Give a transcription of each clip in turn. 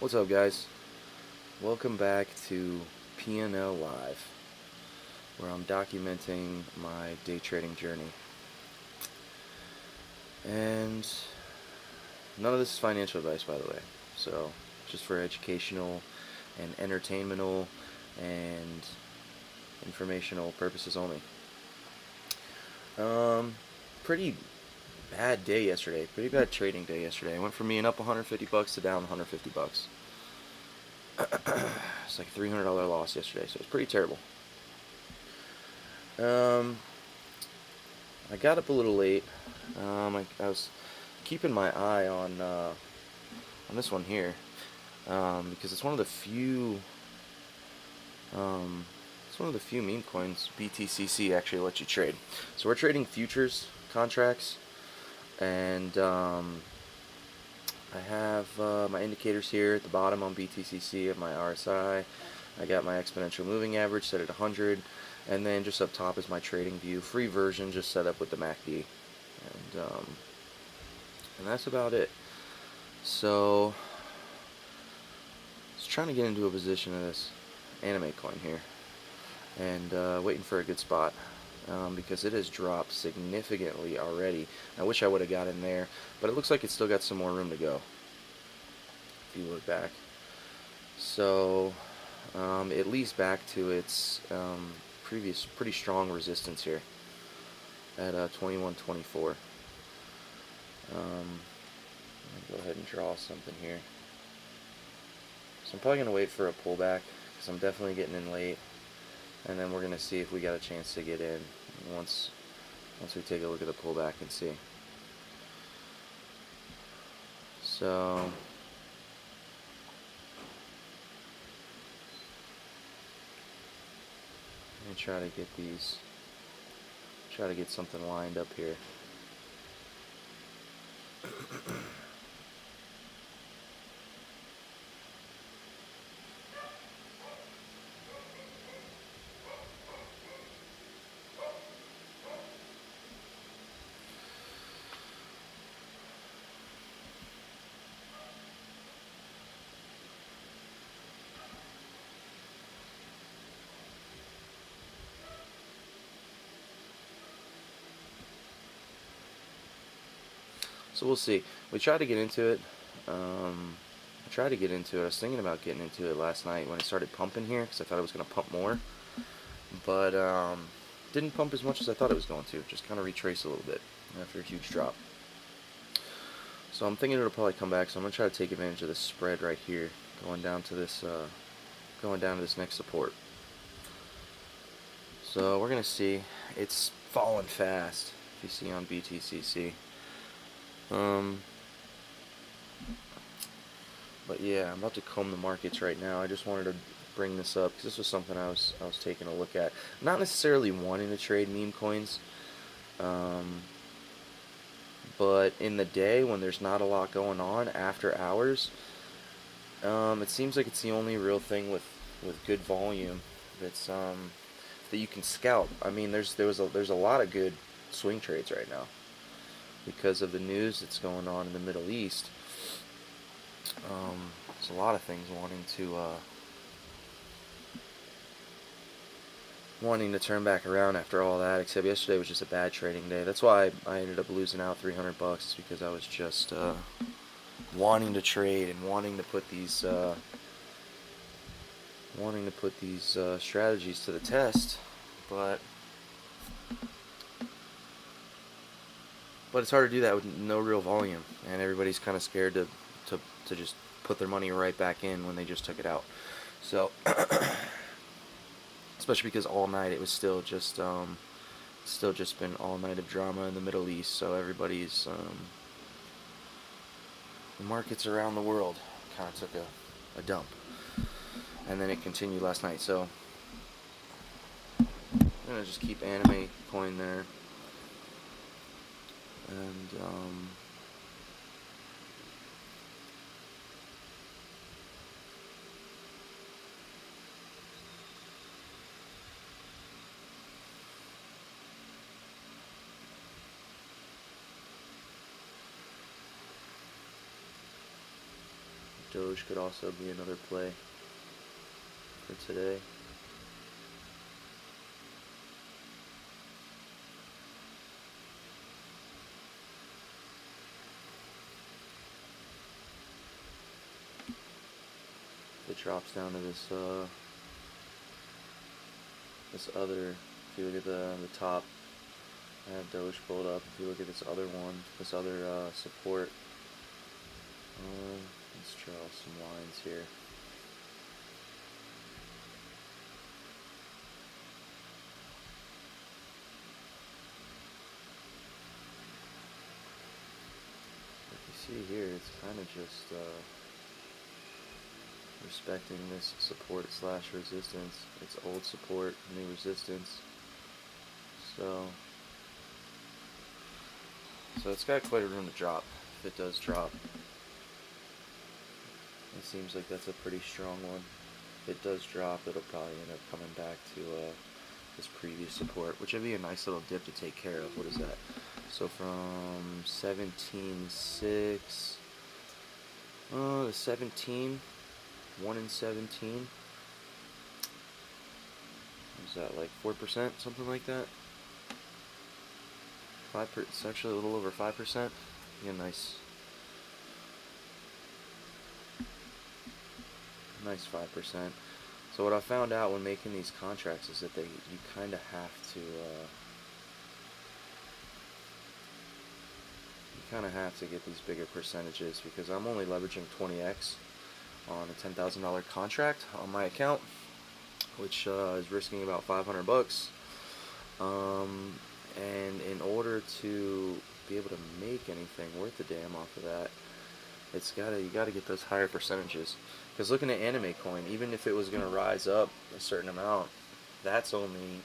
What's up, guys? Welcome back to PNL Live, where I'm documenting my day trading journey. And none of this is financial advice, by the way. So, just for educational and entertainmental and informational purposes only. Pretty bad day yesterday. Pretty bad trading day yesterday. I went from being up $150 to down $150. It's like a $300 loss yesterday, so it's pretty terrible. Um, I got up a little late. I was keeping my eye on this one here because it's one of the few meme coins BTCC actually lets you trade. So we're trading futures contracts, and I have my indicators here at the bottom on BTCC of my RSI. I got my exponential moving average set at 100, and then just up top is my trading view, free version, just set up with the MACD, and that's about it. So, I was trying to get into a position of this anime coin here, and waiting for a good spot. Because it has dropped significantly already. I wish I would have got in there, but it looks like it's still got some more room to go if you look back. So it leads back to its previous pretty strong resistance here at 21.24. Go ahead and draw something here. So I'm probably going to wait for a pullback because I'm definitely getting in late. And then we're going to see if we got a chance to get in once we take a look at the pullback and see. So let me try to get something lined up here. So we'll see. We tried to get into it. I was thinking about getting into it last night when it started pumping here because I thought it was going to pump more. But didn't pump as much as I thought it was going to. Just kind of retrace a little bit after a huge drop. So I'm thinking it'll probably come back. So I'm going to try to take advantage of this spread right here, going down to this next support. So we're going to see. It's falling fast, if you see on BTCC. But yeah, I'm about to comb the markets right now. I just wanted to bring this up because this was something I was taking a look at. Not necessarily wanting to trade meme coins, but in the day when there's not a lot going on after hours, it seems like it's the only real thing with good volume that's that you can scalp. I mean, there's a lot of good swing trades right now because of the news that's going on in the Middle East. There's a lot of things wanting to turn back around after all that, except yesterday was just a bad trading day. That's why I ended up losing out $300 because I was just wanting to trade and wanting to put these strategies to the test, but it's hard to do that with no real volume, and everybody's kind of scared to just put their money right back in when they just took it out. So especially because all night it was still just been all night of drama in the Middle East, so everybody's the markets around the world kind of took a dump, and then it continued last night. So I'm gonna just keep anime coin there, and Doge could also be another play for today. It drops down to this this other. If you look at the top, I have Doge pulled up. If you look at this other one, this other support, let's draw some lines here. See here, it's kind of just respecting this support slash resistance. It's old support, new resistance. So it's got quite a room to drop. If it does drop, it seems like that's a pretty strong one. If it does drop, it'll probably end up coming back to this previous support, which would be a nice little dip to take care of. What is that? So from 17.6 to 17, 1 in 17. Is that like 4%, something like that? 5%. It's actually a little over 5%. Yeah, nice 5%. So what I found out when making these contracts is that you kind of have to get these bigger percentages, because I'm only leveraging 20x on a $10,000 contract on my account, which is risking about 500 bucks. And in order to be able to make anything worth a damn off of that, you gotta get those higher percentages. Because looking at Anime Coin, even if it was gonna rise up a certain amount, that's only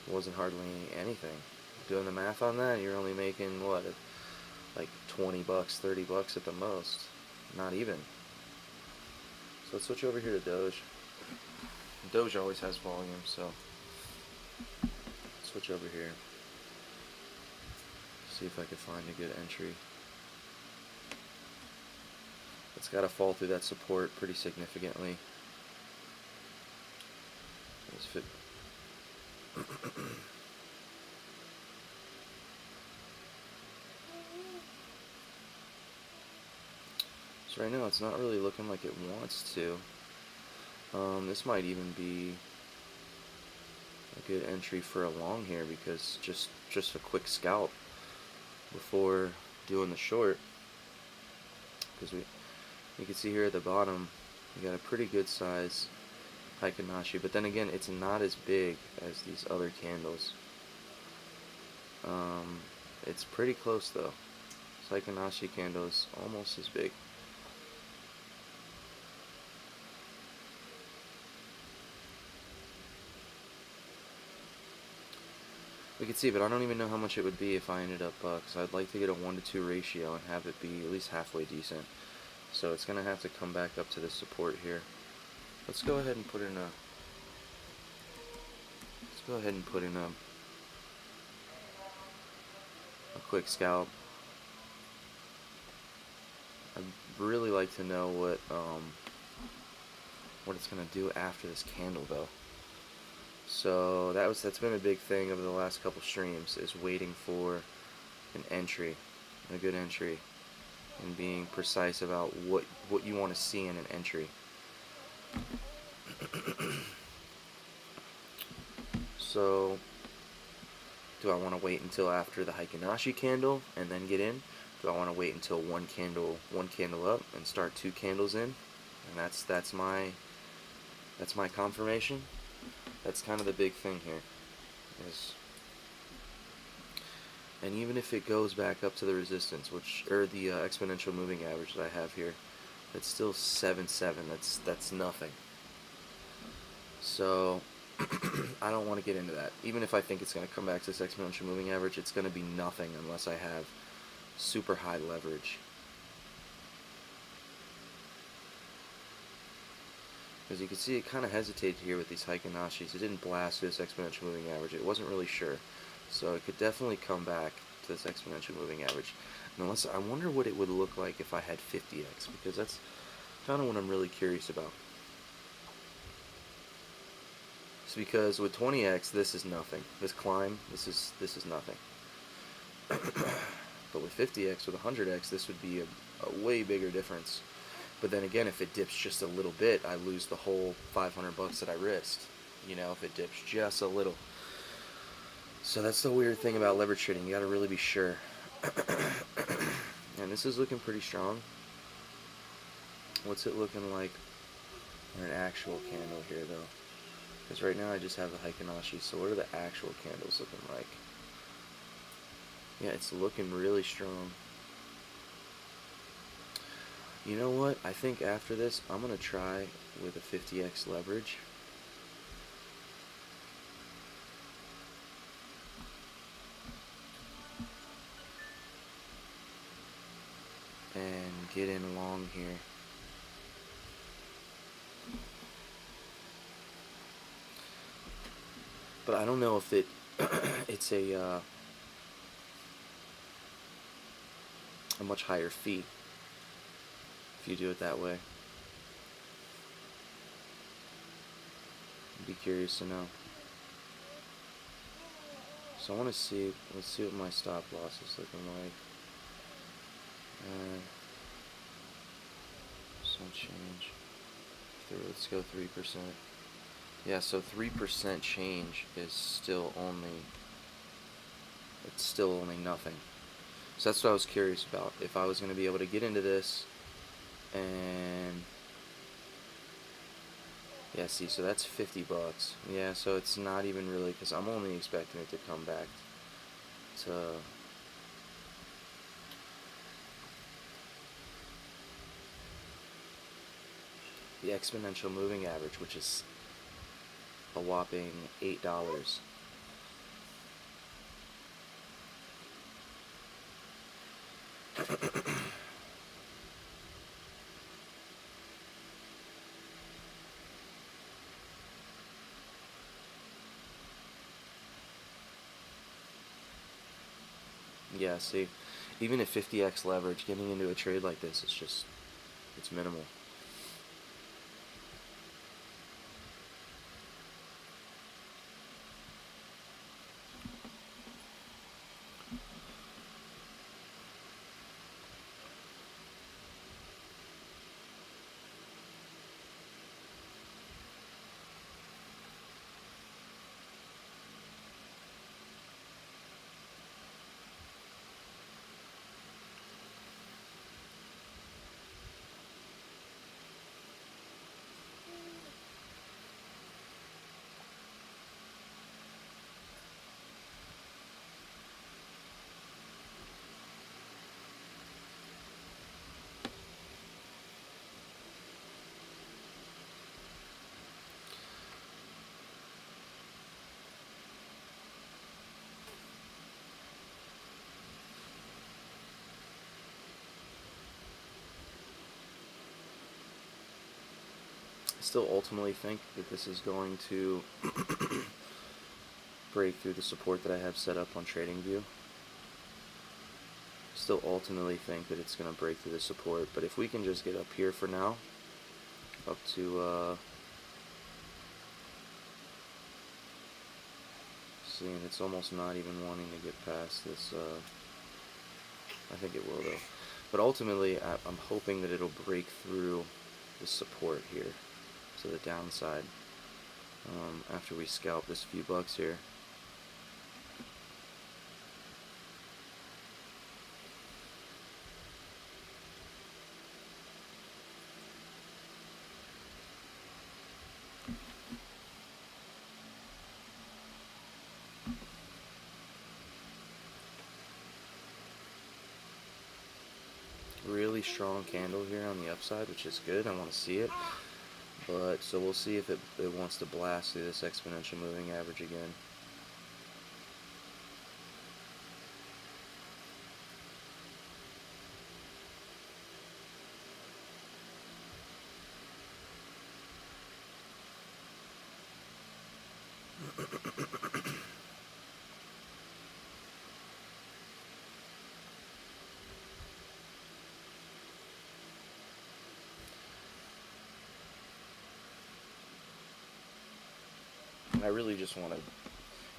wasn't hardly anything. Doing the math on that, you're only making what, like 20 bucks, 30 bucks at the most. Not even. So let's switch over here to Doge. Doge always has volume, so switch over here. See if I can find a good entry. It's got to fall through that support pretty significantly. Let's fit. So right now it's not really looking like it wants to. This might even be a good entry for a long here, because just a quick scalp before doing the short, because you can see here at the bottom you got a pretty good size Heikin Ashi, but then again, it's not as big as these other candles. It's pretty close though. This Heikin Ashi candle is almost as big. We could see, but I don't even know how much it would be if I ended up, because I'd like to get a 1-to-2 ratio and have it be at least halfway decent. So it's going to have to come back up to the support here. Let's go ahead and put in a quick scalp. I'd really like to know what it's going to do after this candle though. So that's been a big thing over the last couple streams, is waiting for an entry, a good entry, and being precise about what you want to see in an entry. So do I want to wait until after the Heikin Ashi candle and then get in? Do I want to wait until one candle up and start 2 candles in? And that's my confirmation. That's kind of the big thing here. And even if it goes back up to the resistance, or the exponential moving average that I have here, it's still 7.7. That's nothing. So I don't want to get into that. Even if I think it's going to come back to this exponential moving average, it's going to be nothing unless I have super high leverage. As you can see, it kind of hesitated here with these Heikin Ashis. It didn't blast this exponential moving average. It wasn't really sure. So it could definitely come back to this exponential moving average. And unless I wonder what it would look like if I had 50x, because that's kind of what I'm really curious about. It's because with 20x, this is nothing. This climb, this is nothing. But with 50x, with 100x, this would be a way bigger difference. But then again, if it dips just a little bit, I lose the whole 500 bucks that I risked. You know, if it dips just a little. So that's the weird thing about leverage trading. You got to really be sure. And this is looking pretty strong. What's it looking like in an actual candle here, though? Because right now I just have the Heikin-Ashi. So what are the actual candles looking like? Yeah, it's looking really strong. You know what? I think after this, I'm going to try with a 50x leverage. And get in long here. But I don't know if it's a much higher fee if you do it that way. I'd be curious to know. So I want to see, let's see what my stop loss is looking like. Some change. Let's go 3%. Yeah, so 3% change is still only, it's still only nothing. So that's what I was curious about. If I was going to be able to get into this and yeah, see, so that's 50 bucks. Yeah, so it's not even really, because I'm only expecting it to come back to the exponential moving average, which is a whopping $8. Yeah, see, even at 50x leverage, getting into a trade like this, it's minimal. I still ultimately think that this is going to break through the support that I have set up on TradingView. Still ultimately think that it's going to break through the support, but if we can just get up here for now, up to seeing it's almost not even wanting to get past this, I think it will though, but ultimately I'm hoping that it'll break through the support here to the downside after we scalp this few bucks here. Really strong candle here on the upside, which is good. I want to see it. But so we'll see if it wants to blast through this exponential moving average again. I really just want to,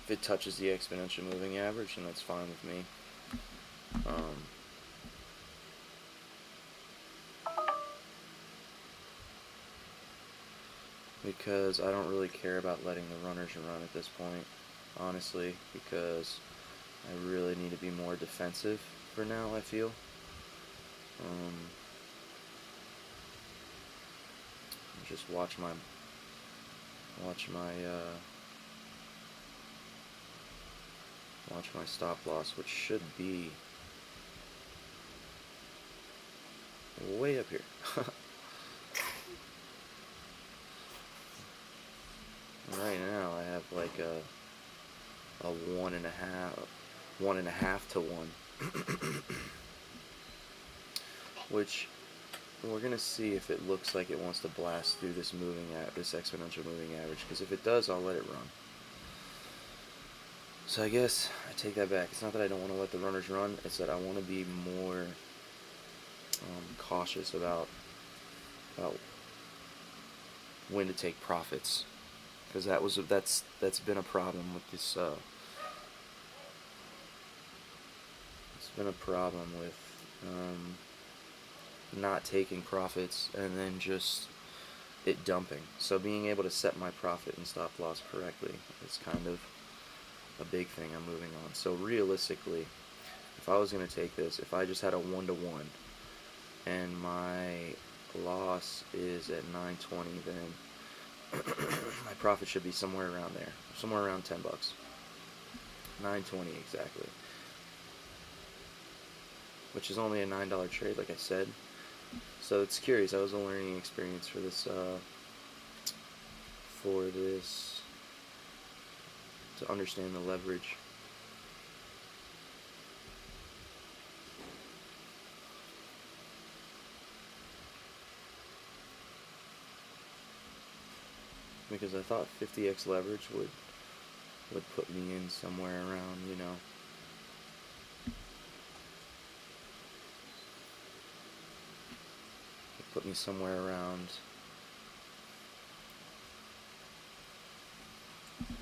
if it touches the exponential moving average, then that's fine with me. Because I don't really care about letting the runners run at this point, honestly, because I really need to be more defensive for now, I feel. Just watch my stop loss, which should be way up here. Right now I have like a 1.5 to 1, which we're gonna see if it looks like it wants to blast through this this exponential moving average. Because if it does, I'll let it run. So I guess I take that back. It's not that I don't want to let the runners run. It's that I want to be more cautious about when to take profits, because that's been a problem with this. It's been a problem with not taking profits and then just it dumping. So being able to set my profit and stop loss correctly is kind of a big thing I'm moving on. So realistically, if I was going to take this, if I just had a 1-to-1 and my loss is at 920, then my profit should be somewhere around there, somewhere around $10. 920 exactly, which is only a $9 trade, like I said. So it's curious. I was a learning experience for this to understand the leverage. Because I thought 50x leverage would put me in somewhere around, put me somewhere around,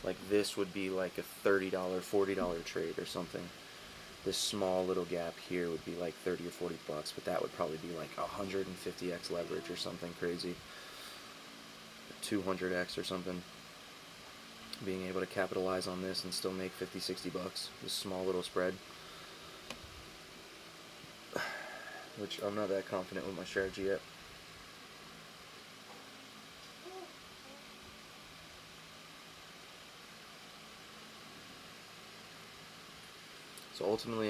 like this would be like a $30, $40 trade or something. This small little gap here would be like 30 or 40 bucks, but that would probably be like 150x leverage or something crazy. 200x or something. Being able to capitalize on this and still make 50, 60 bucks. This small little spread. Which I'm not that confident with my strategy yet. So ultimately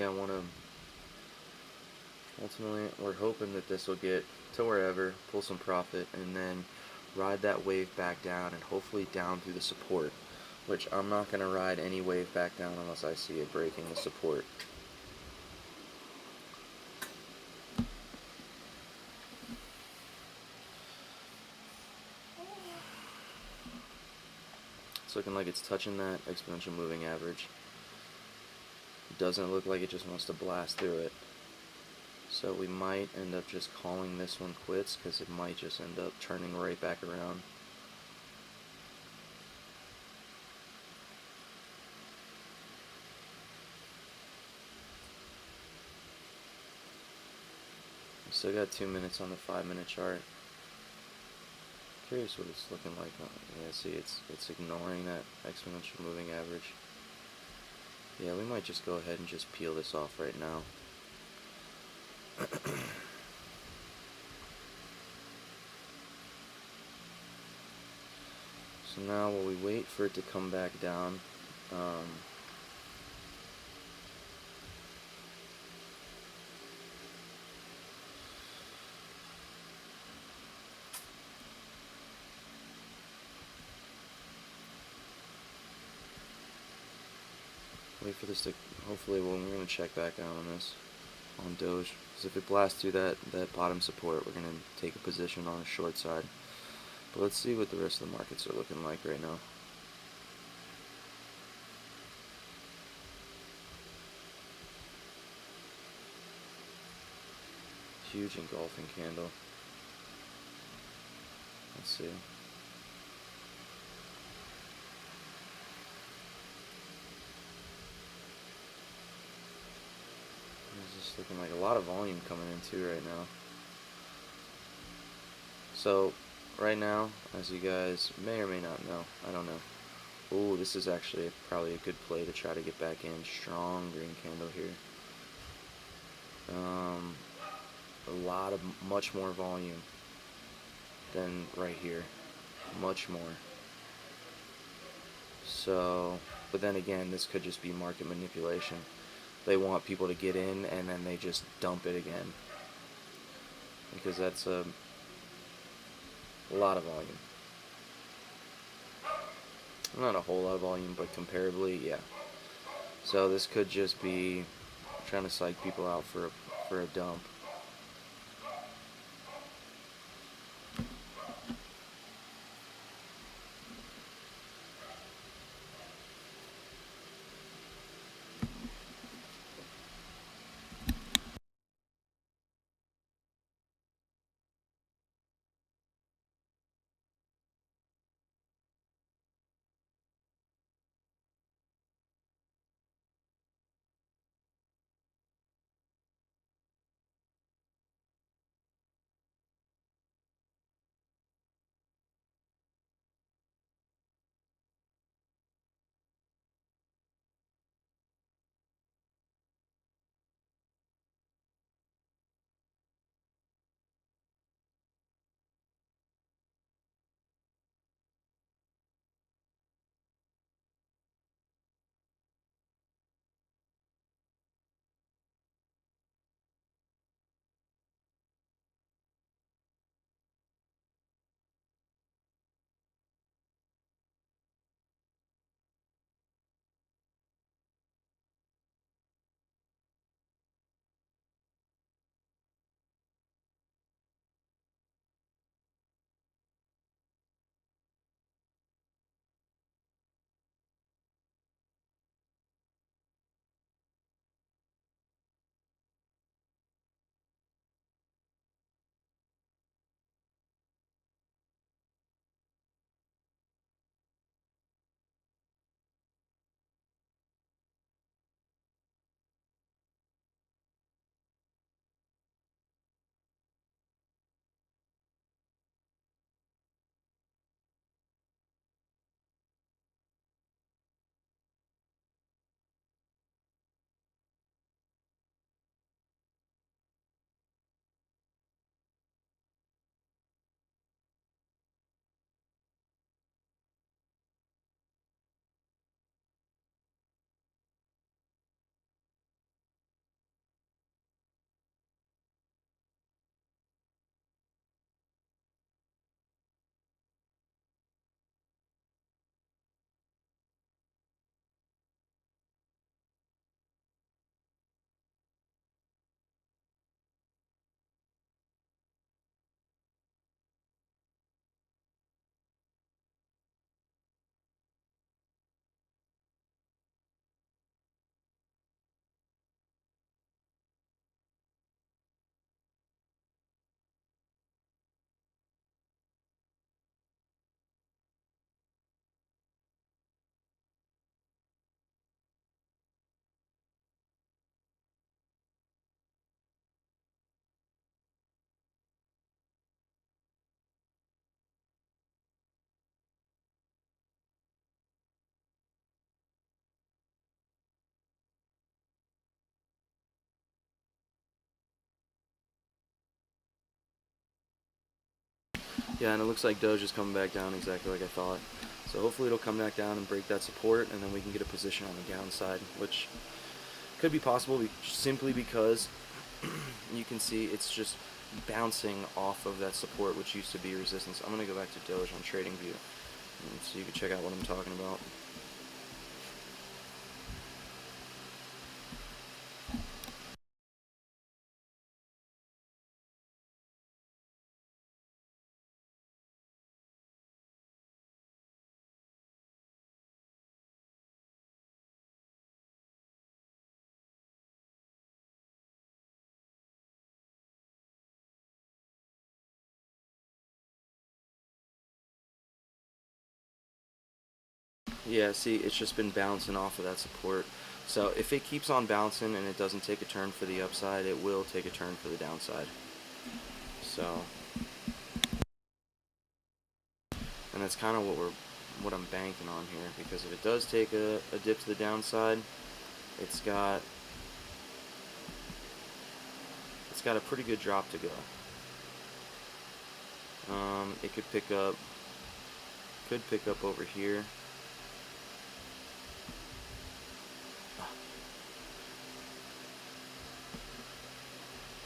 we're hoping that this will get to wherever, pull some profit, and then ride that wave back down and hopefully down through the support, which I'm not going to ride any wave back down unless I see it breaking the support. It's looking like it's touching that exponential moving average. It doesn't look like it just wants to blast through it. So we might end up just calling this one quits, because it might just end up turning right back around. We still got 2 minutes on the 5-minute chart. Curious what it's looking like. Yeah, see, it's ignoring that exponential moving average. Yeah, we might just go ahead and just peel this off right now. So now while we wait for it to come back down, wait for this to, hopefully, well, we're going to check back out on this, on Doge, because if it blasts through that bottom support, we're going to take a position on the short side. But let's see what the rest of the markets are looking like right now. Huge engulfing candle. Let's see. It's looking like a lot of volume coming in too right now. So right now, as you guys may or may not know, I don't know. Ooh, this is actually probably a good play to try to get back in. Strong green candle here. A lot of much more volume than right here. Much more. So, but then again, this could just be market manipulation. They want people to get in and then they just dump it again. Because that's a lot of volume. Not a whole lot of volume, but comparably, yeah. So this could just be trying to psych people out for a dump. Yeah, and it looks like Doge is coming back down exactly like I thought. So hopefully it'll come back down and break that support, and then we can get a position on the downside, which could be possible simply because you can see it's just bouncing off of that support, which used to be resistance. I'm going to go back to Doge on TradingView so you can check out what I'm talking about. Yeah, see, it's just been bouncing off of that support. So if it keeps on bouncing and it doesn't take a turn for the upside, it will take a turn for the downside. So, and that's kind of what I'm banking on here, because if it does take a dip to the downside, it's got a pretty good drop to go. It could pick up over here.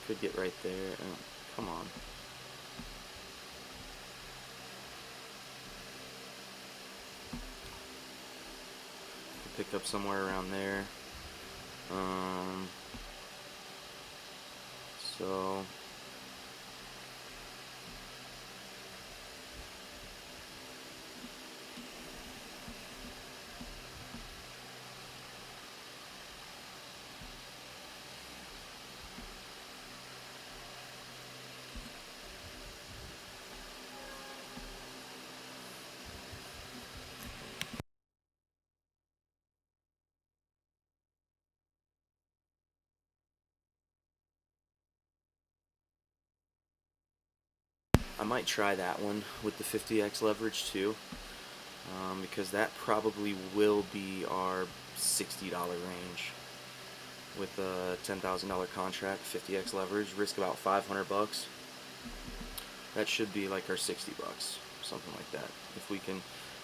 Could get right there. Oh, come on. Could pick up somewhere around there. So I might try that one with the 50x leverage too, because that probably will be our $60 range. With a $10,000 contract, 50x leverage, risk about 500 bucks. That should be like our 60 bucks, something like that. If we can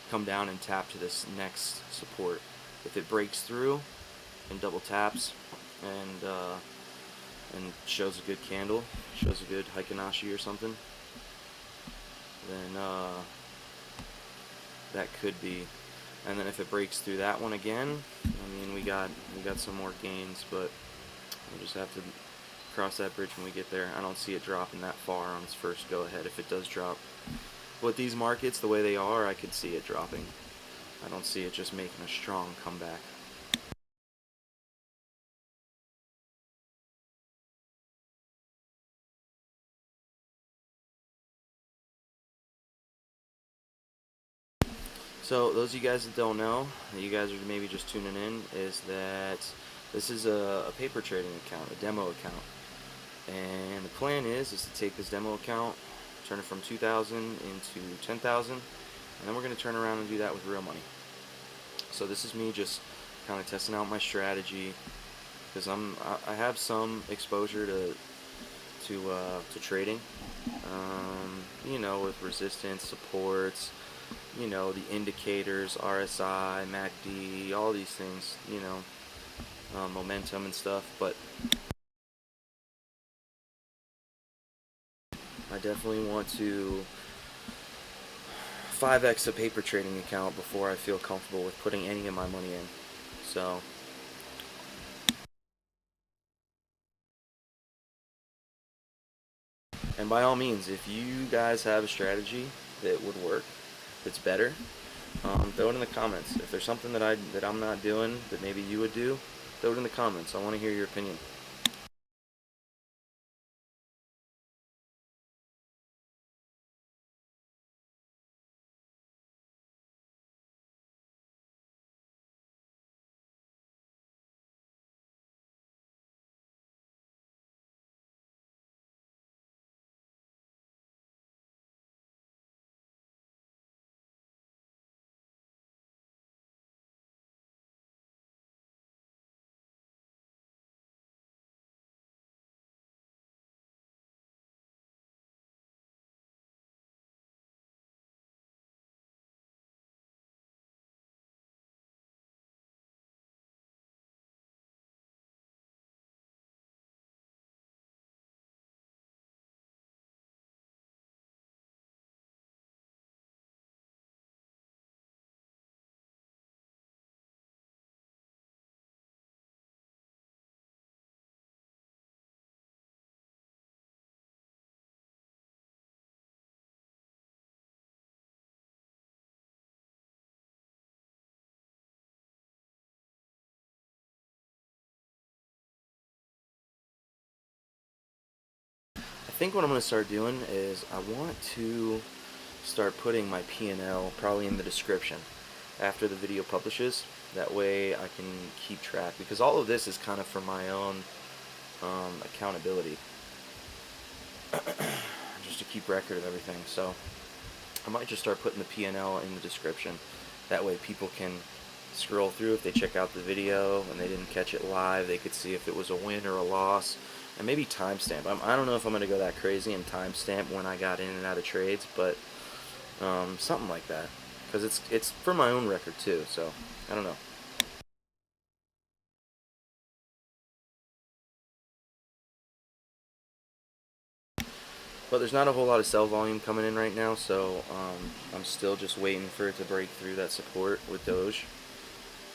come down and tap to this next support, if it breaks through and double taps and shows a good candle, shows a good Heikin-Ashi or something, then that could be. And then if it breaks through that one again, I mean, we got some more gains, but we'll just have to cross that bridge when we get there. I don't see it dropping that far on its first go ahead. If it does drop, with these markets the way they are, I could see it dropping. I don't see it just making a strong comeback. So those of you guys that don't know, you guys are maybe just tuning in, is that this is a paper trading account, a demo account. And the plan is to take this demo account, turn it from 2,000 into 10,000, and then we're going to turn around and do that with real money. So this is me just kind of testing out my strategy, because I have some exposure to trading, you know, with resistance, supports, you know, the indicators, RSI, MACD, all these things, you know, momentum and stuff. But I definitely want to 5x a paper trading account before I feel comfortable with putting any of my money in. So and by all means, if you guys have a strategy that would work, that's better, throw it in the comments. If there's something that I'm not doing that maybe you would do, throw it in the comments. I want to hear your opinion. I think what I'm going to start doing is I want to start putting my P&L probably in the description after the video publishes. That way I can keep track, because all of this is kind of for my own accountability, just to keep record of everything. So I might just start putting the P&L in the description. That way people can scroll through. If they check out the video and they didn't catch it live, they could see if it was a win or a loss, and maybe timestamp. I don't know if I'm going to go that crazy and timestamp when I got in and out of trades, but something like that, because it's for my own record too. So I don't know. But there's not a whole lot of sell volume coming in right now, so I'm still just waiting for it to break through that support with Doge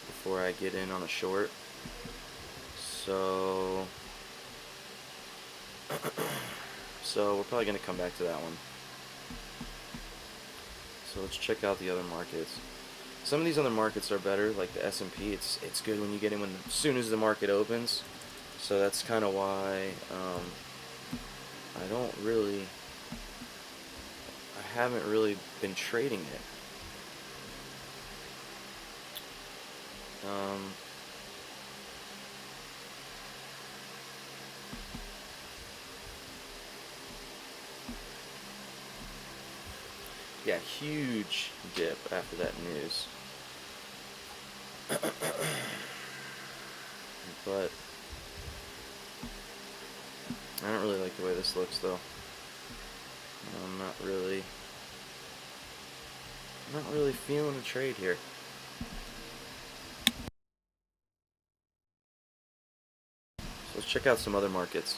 before I get in on a short. So we're probably going to come back to that one. So let's check out the other markets. Some of these other markets are better, like the S&P. It's good when you get in as soon as the market opens. So that's kind of why I haven't really been trading it. Yeah, huge dip after that news. But I don't really like the way this looks, though. I'm not really feeling a trade here. So let's check out some other markets.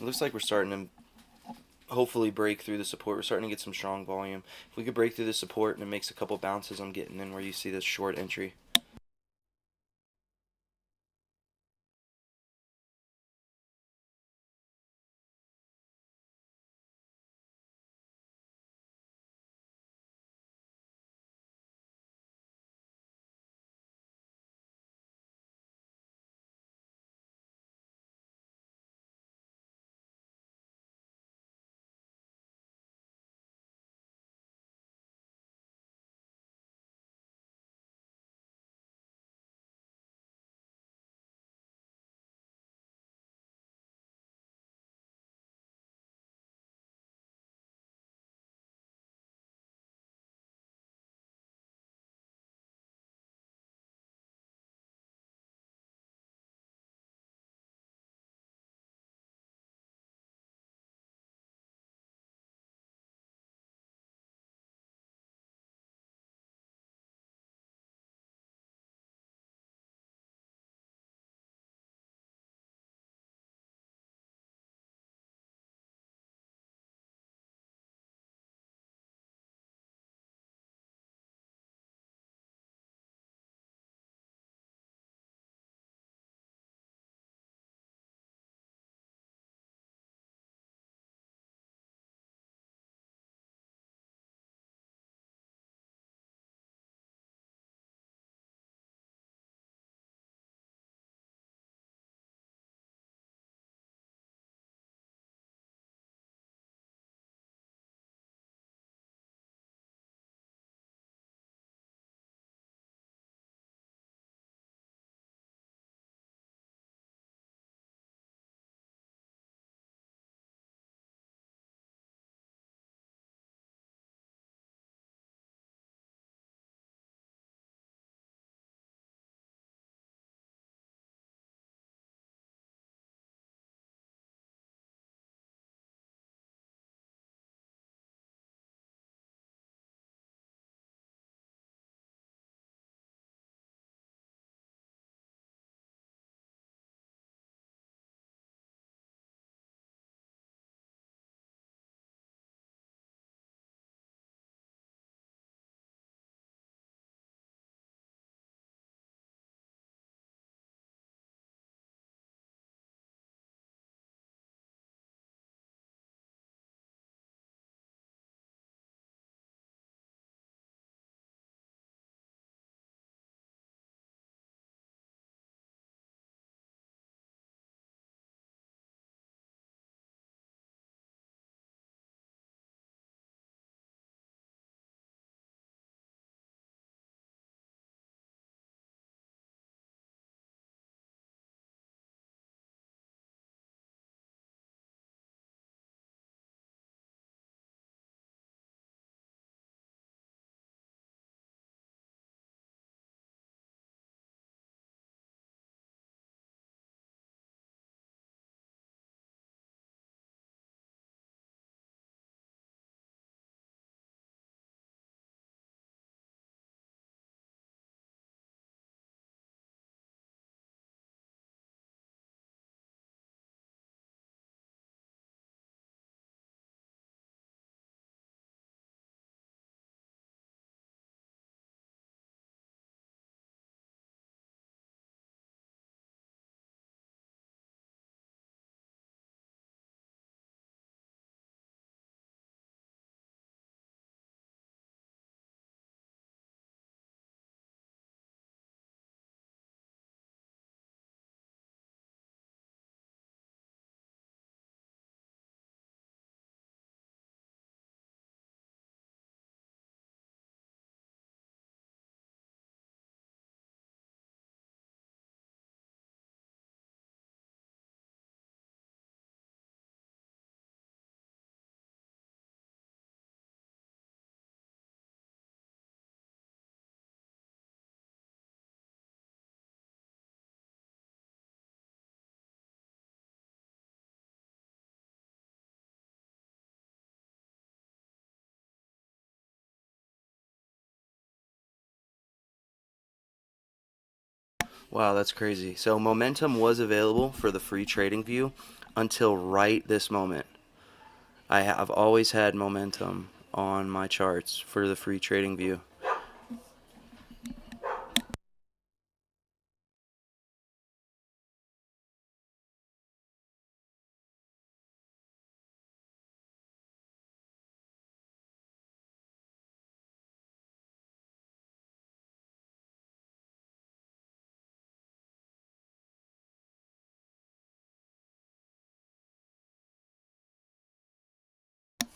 It looks like we're starting to hopefully break through the support. We're starting to get some strong volume. If we could break through the support and it makes a couple bounces, I'm getting in where you see this short entry. Wow, that's crazy. So momentum was available for the free trading view until right this moment. I have always had momentum on my charts for the free trading view.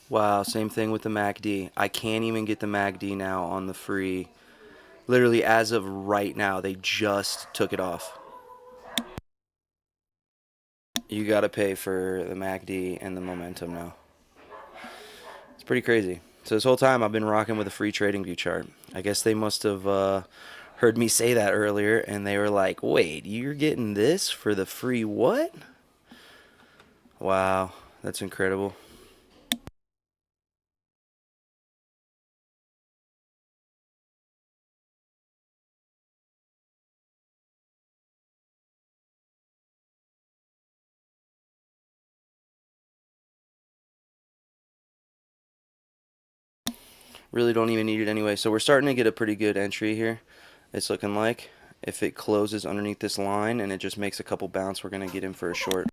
Wow, same thing with the MACD. I can't even get the MACD now on the free. Literally, as of right now, they just took it off. You gotta pay for the MACD and the momentum now. It's pretty crazy. So this whole time I've been rocking with a free trading view chart. I guess they must have heard me say that earlier, and they were like, "Wait, you're getting this for the free what?" Wow, that's incredible. Really don't even need it anyway. So we're starting to get a pretty good entry here. It's looking like if it closes underneath this line and it just makes a couple bounce, we're gonna get in for a short.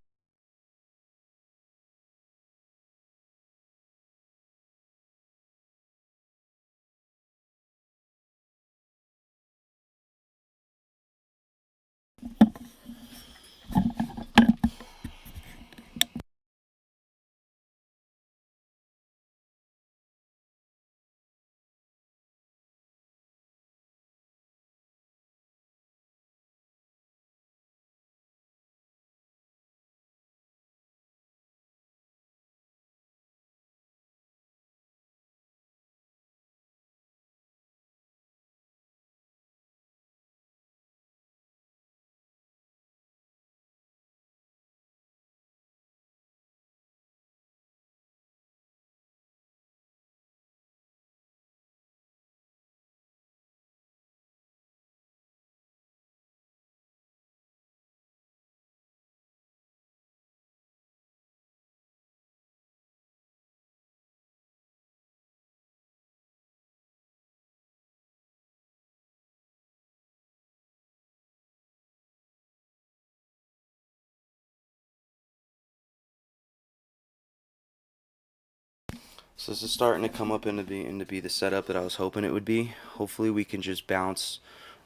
So this is starting to come up into be the setup that I was hoping it would be. Hopefully we can just bounce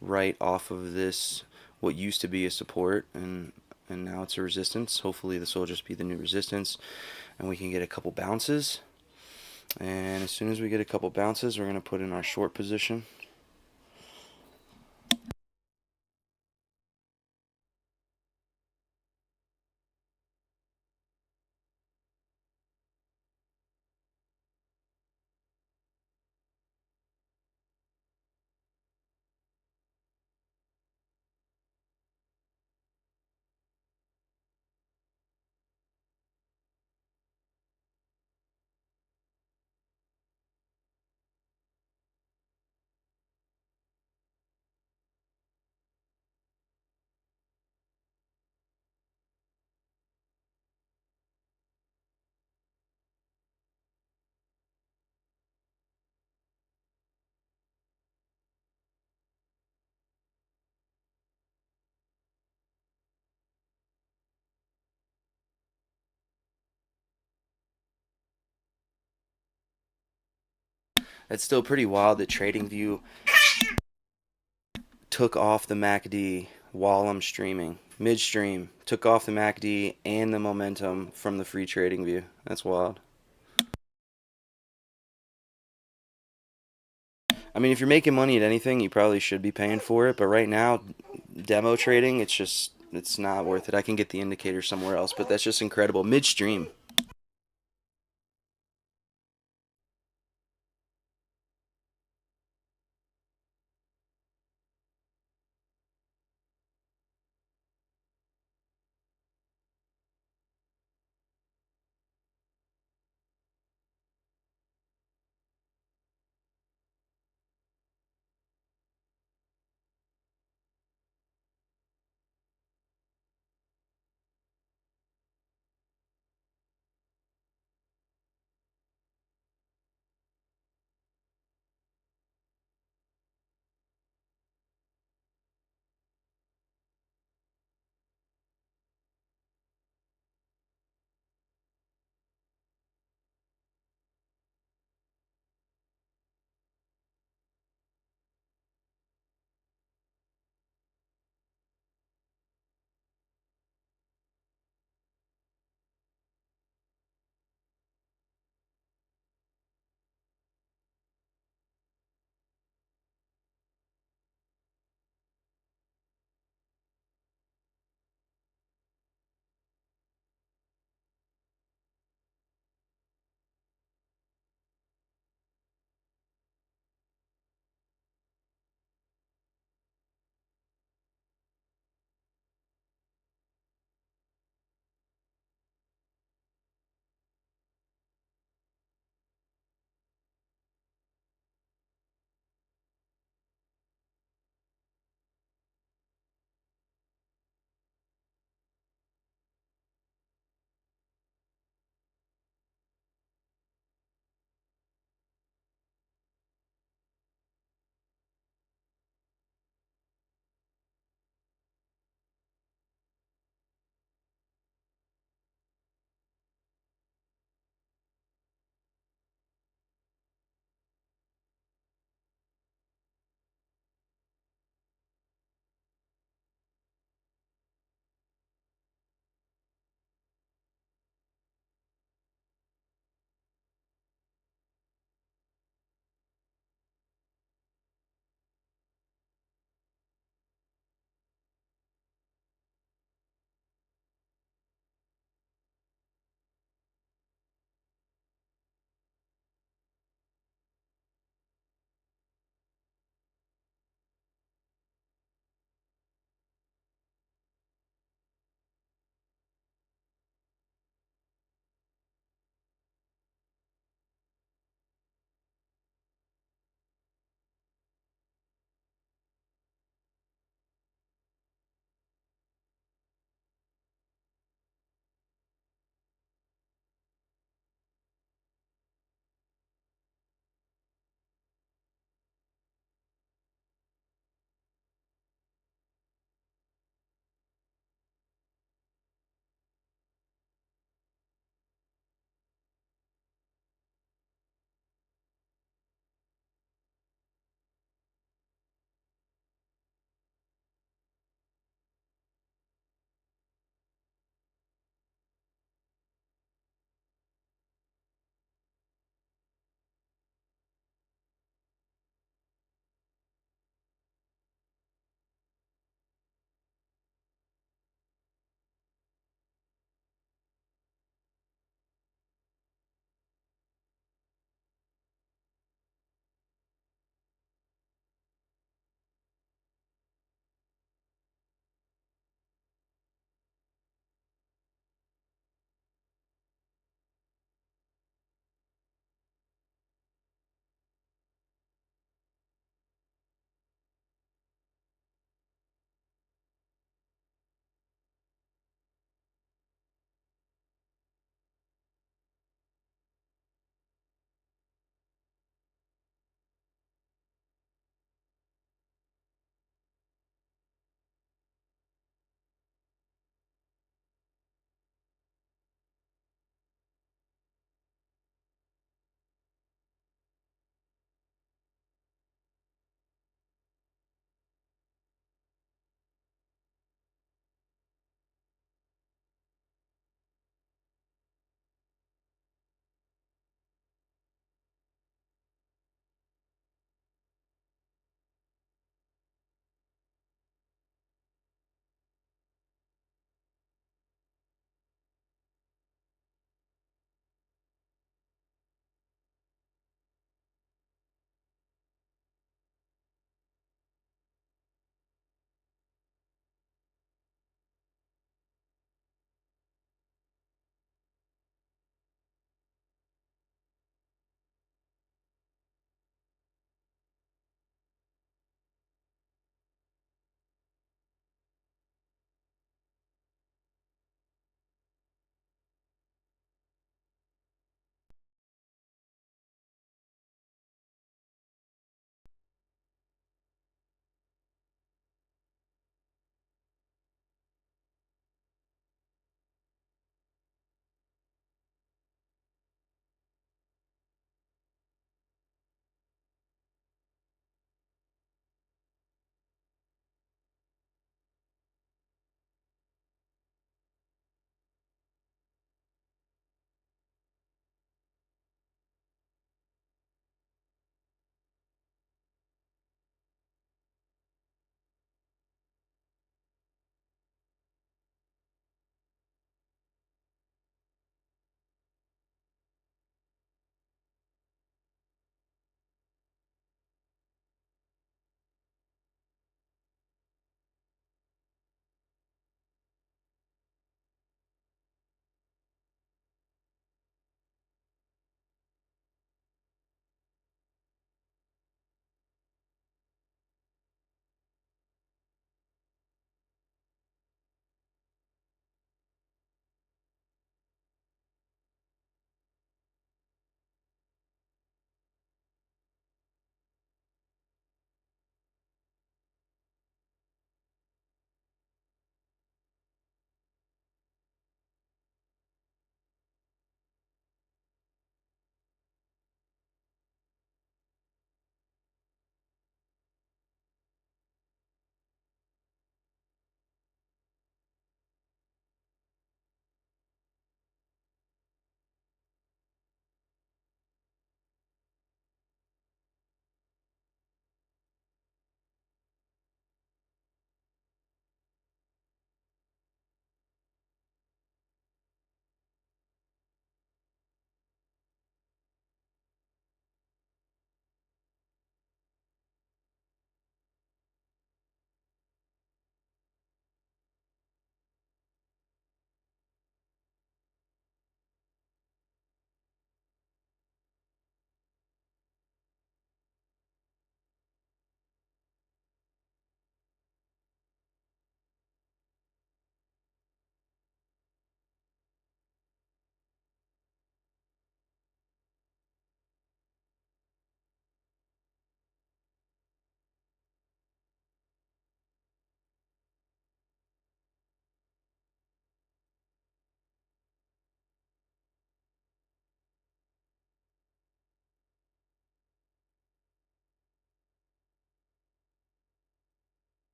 right off of this, what used to be a support, and now it's a resistance. Hopefully this will just be the new resistance, and we can get a couple bounces. And as soon as we get a couple bounces, we're gonna put in our short position. It's still pretty wild that TradingView took off the MACD while I'm streaming. Midstream, took off the MACD and the momentum from the free TradingView. That's wild. I mean, if you're making money at anything, you probably should be paying for it. But right now, demo trading, it's not worth it. I can get the indicator somewhere else, but that's just incredible. Midstream.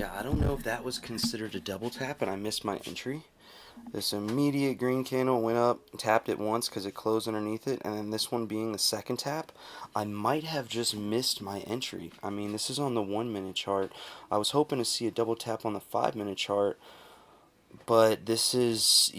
Yeah, I don't know if that was considered a double tap and I missed my entry. This immediate green candle went up, tapped it once because it closed underneath it, and then this one being the second tap, I might have just missed my entry. I mean, this is on the 1 minute chart. I was hoping to see a double tap on the 5 minute chart, but this is,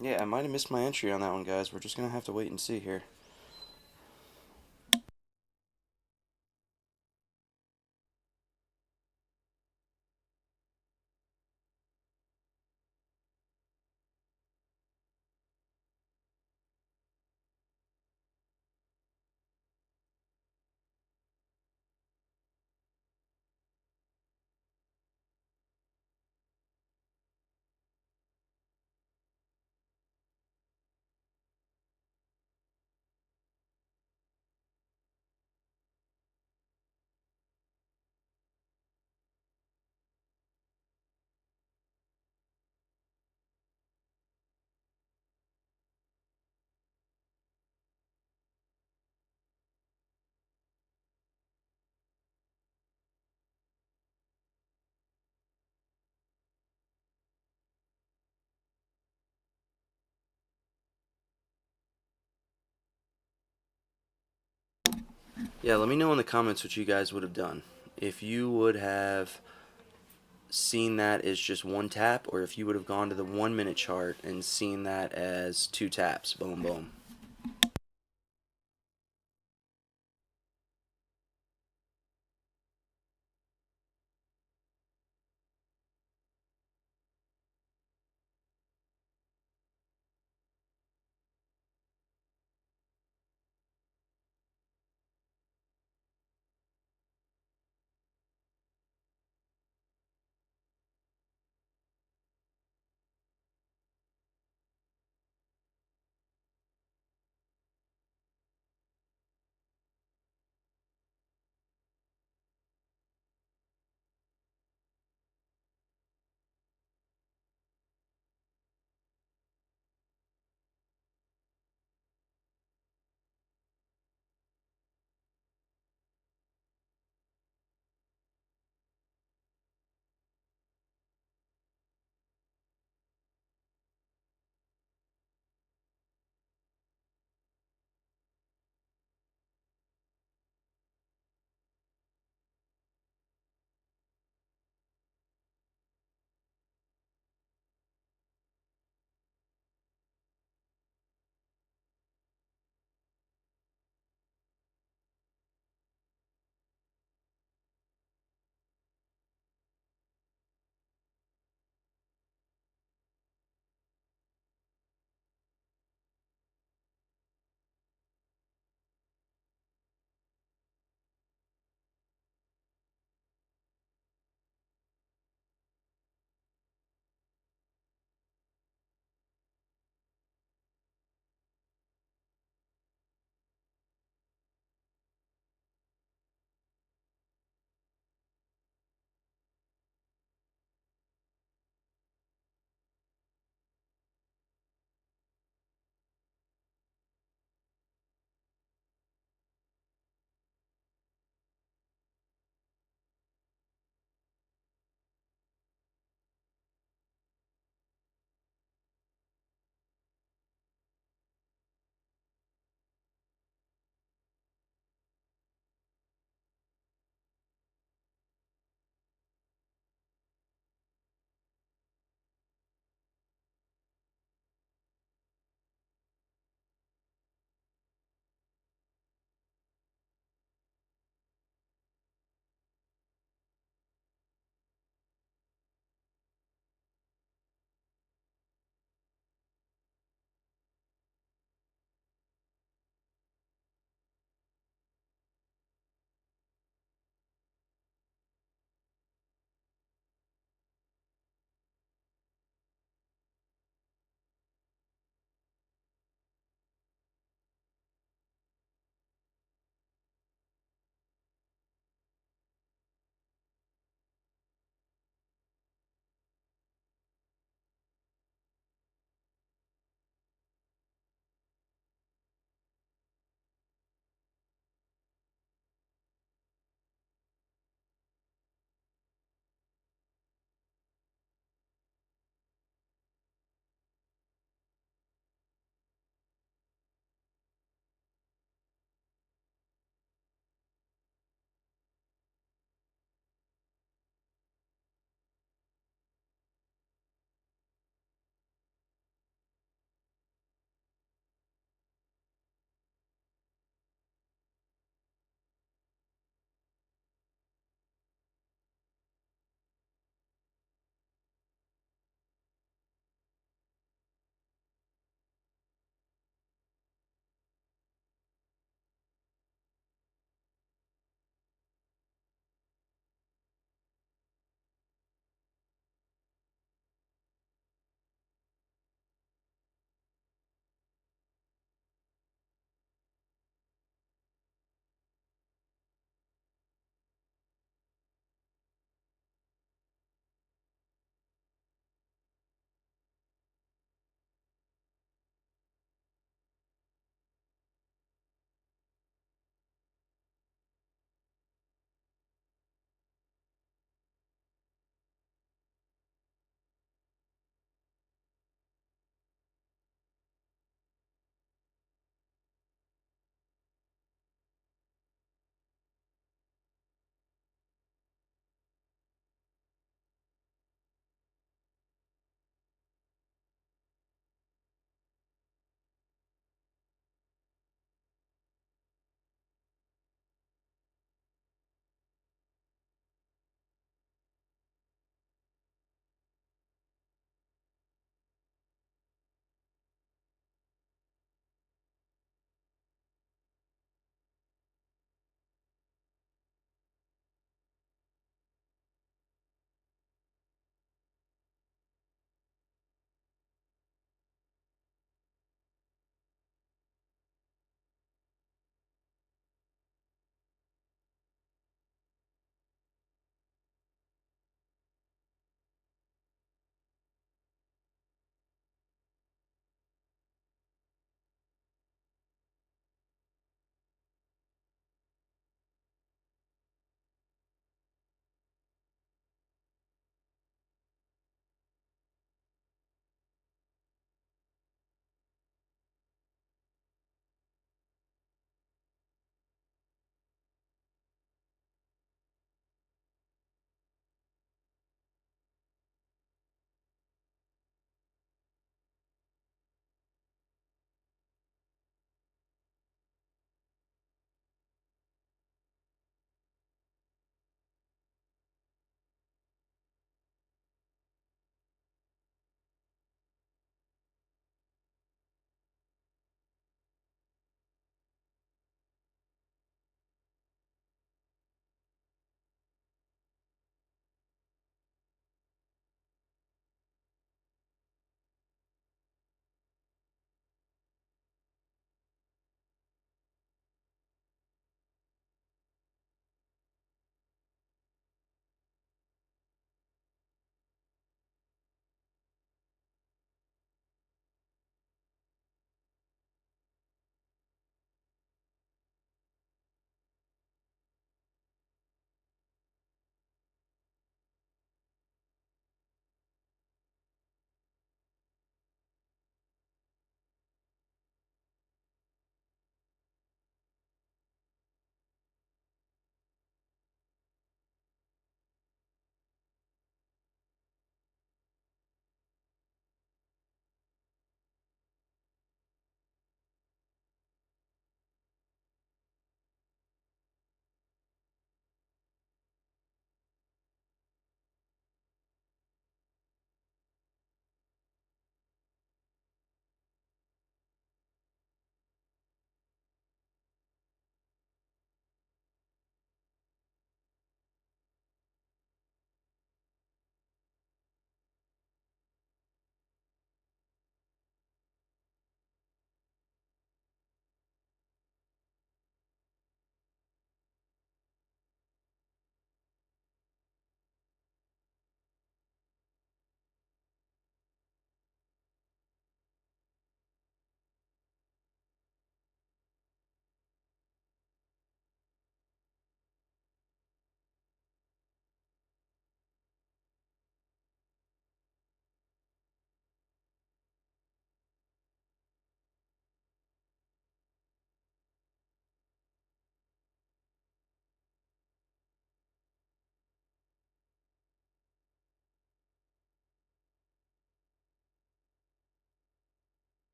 yeah, I might have missed my entry on that one, guys. We're just going to have to wait and see here. Yeah, let me know in the comments what you guys would have done. If you would have seen that as just one tap, or if you would have gone to the 1 minute chart and seen that as two taps. Boom, boom.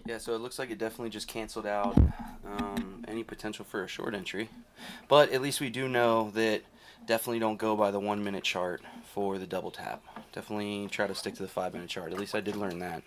Yeah, so it looks like it definitely just canceled out any potential for a short entry. But at least we do know that definitely don't go by the 1 minute chart for the double tap. Definitely try to stick to the 5 minute chart. At least I did learn that.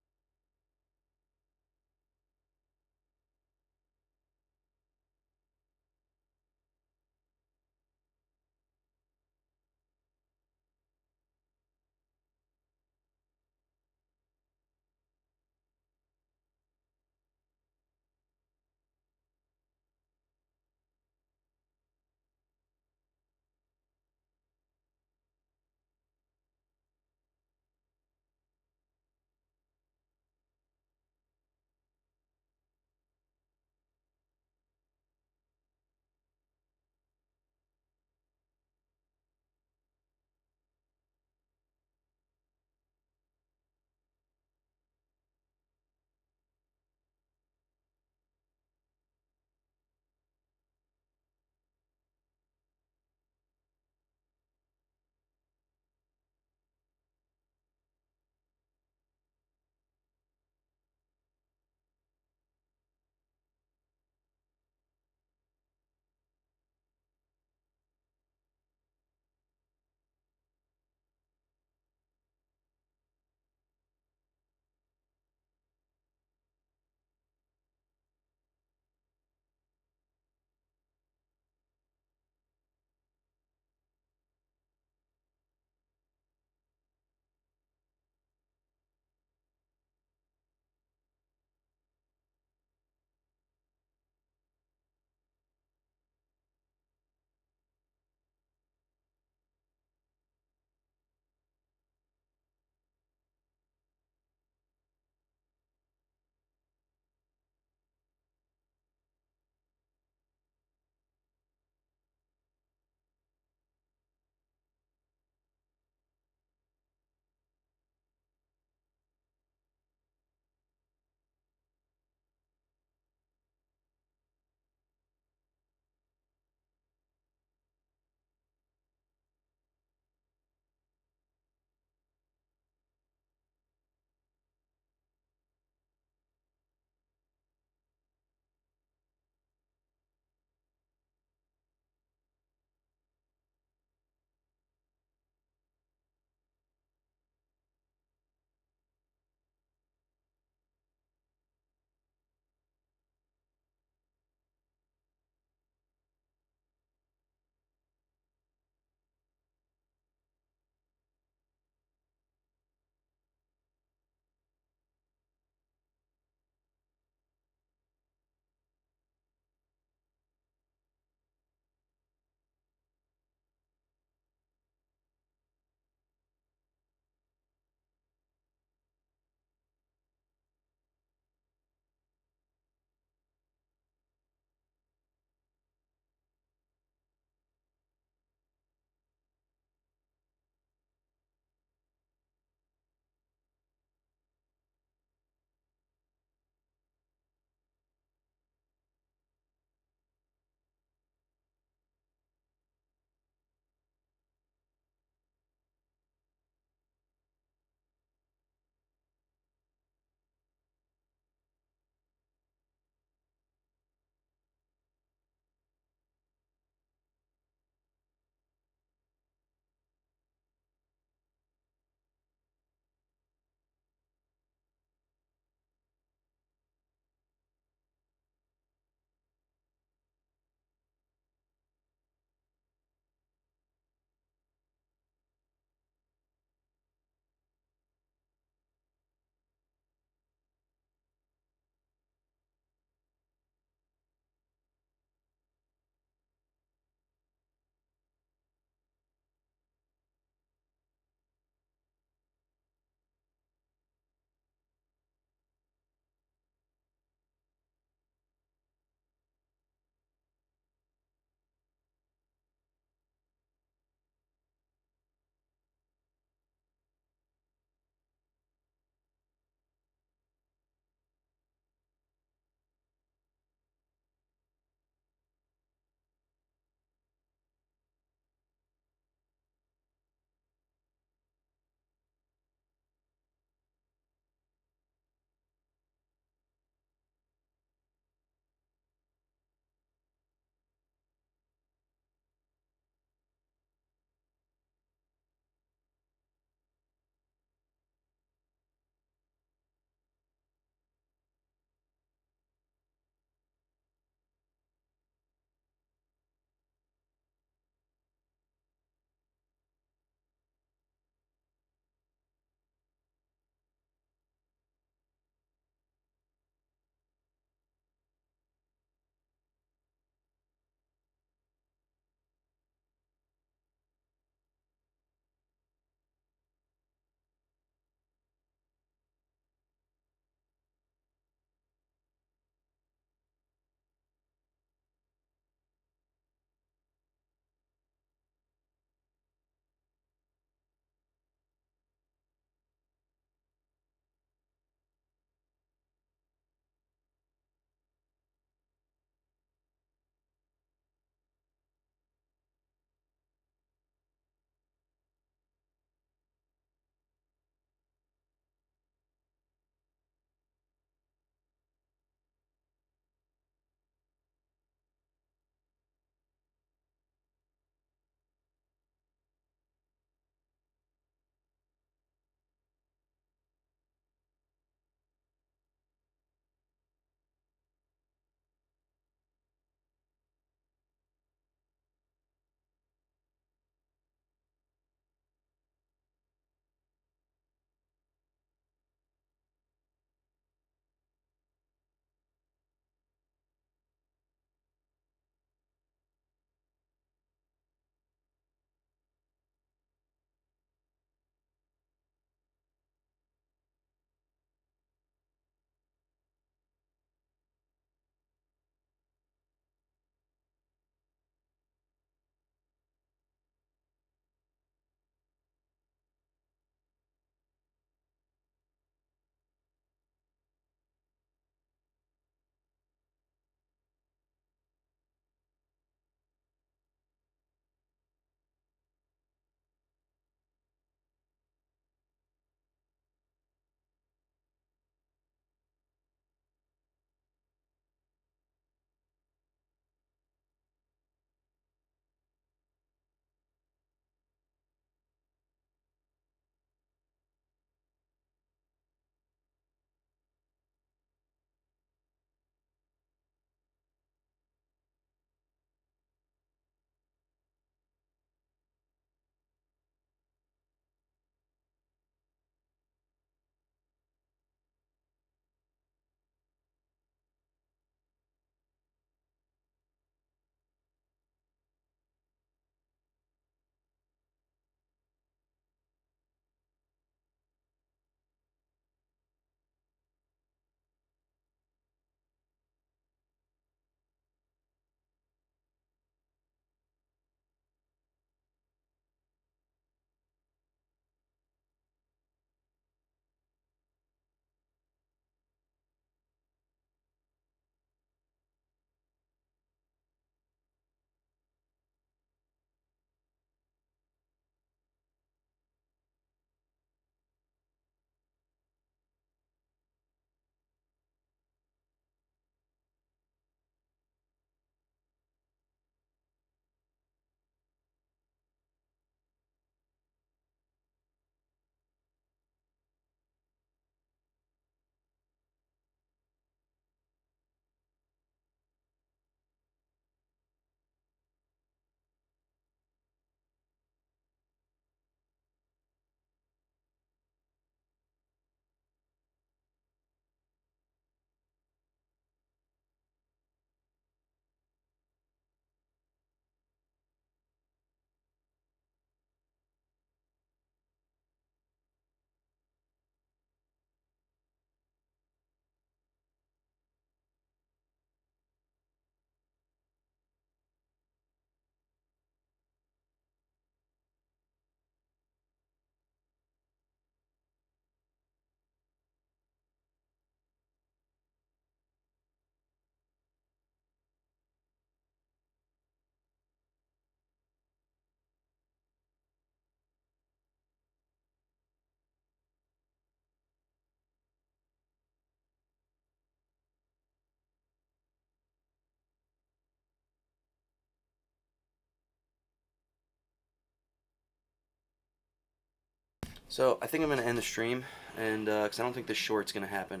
So I think I'm gonna end the stream, and because I don't think this short's gonna happen.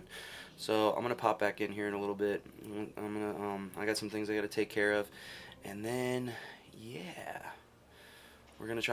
So I'm gonna pop back in here in a little bit. I'm gonna I got some things I gotta take care of, and then yeah, we're gonna try to